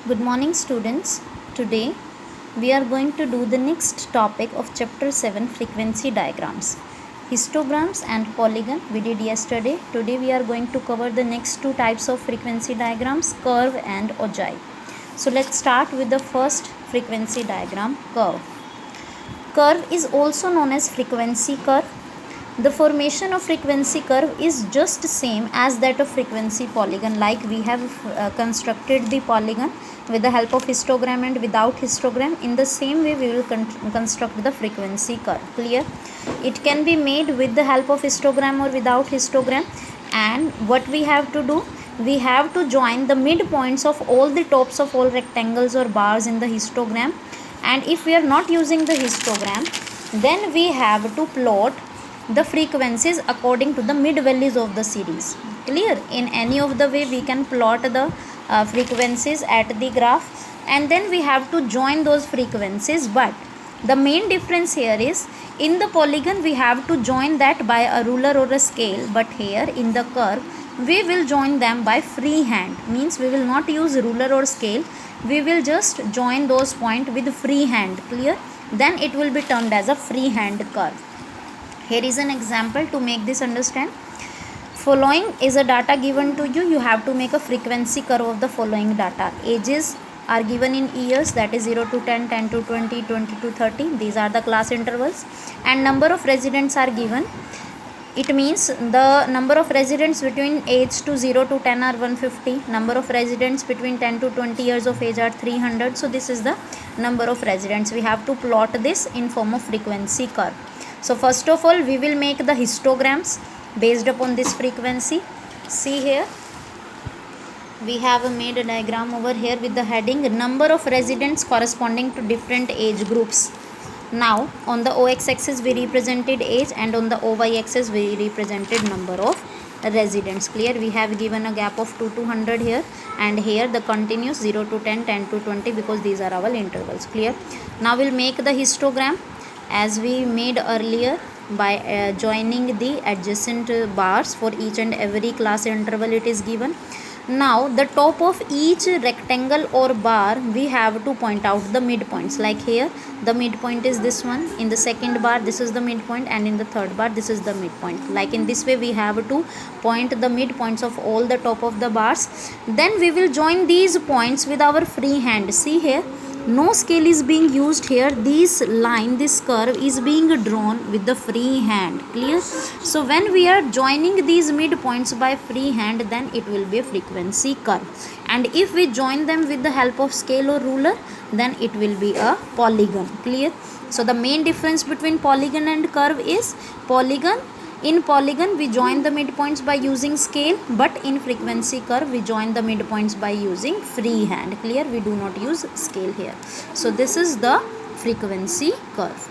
Good morning, students. Today we are going to do the next topic of chapter 7, frequency diagrams. Histograms and polygon we did yesterday. Today we are going to cover the next two types of frequency diagrams, curve and ogive. So let's start with the first frequency diagram, curve. Curve is also known as frequency curve. The formation of frequency curve is just same as that of frequency polygon, like we have constructed the polygon with the help of histogram and without histogram. In the same way we will construct the frequency curve. Clear? It can be made with the help of histogram or without histogram, and what we have to do, we have to join the midpoints of all the tops of all rectangles or bars in the histogram. And if we are not using the histogram, then we have to plot the frequencies according to the mid values of the series. Clear? In any of the way we can plot the frequencies at the graph, and then we have to join those frequencies. But the main difference here is, in the polygon we have to join that by a ruler or a scale, but here in the curve we will join them by free hand. Means we will not use ruler or scale, we will just join those points with free hand. Clear? Then it will be termed as a free hand curve. Here is an example to make this understand. Following is a data given to you. You have to make a frequency curve of the following data. Ages are given in years, that is 0 to 10, 10 to 20, 20 to 30. These are the class intervals. And number of residents are given. It means the number of residents between age to 0 to 10 are 150. Number of residents between 10 to 20 years of age are 300. So this is the number of residents. We have to plot this in form of frequency curve. So first of all we will make the histograms based upon this frequency. See here, we have made a diagram over here with the heading number of residents corresponding to different age groups. Now on the OX axis we represented age, and on the OY axis we represented number of residents. Clear? We have given a gap of 2 to 100 here, and here the continuous 0 to 10, 10 to 20, because these are our intervals. Clear? Now we'll make the histogram as we made earlier by joining the adjacent bars for each and every class interval it is given. Now the top of each rectangle or bar we have to point out the midpoints. Like here the midpoint is this one, in the second bar this is the midpoint, and in the third bar this is the midpoint. Like in this way we have to point the midpoints of all the top of the bars. Then we will join these points with our free hand. See here, no scale is being used here. This line, this curve is being drawn with the free hand. Clear? So when we are joining these midpoints by free hand, then it will be a frequency curve. And if we join them with the help of scale or ruler, then it will be a polygon. Clear? So the main difference between polygon and curve is, in polygon we join the midpoints by using scale, but in frequency curve we join the midpoints by using free hand. Clear? We do not use scale here. So this is the frequency curve.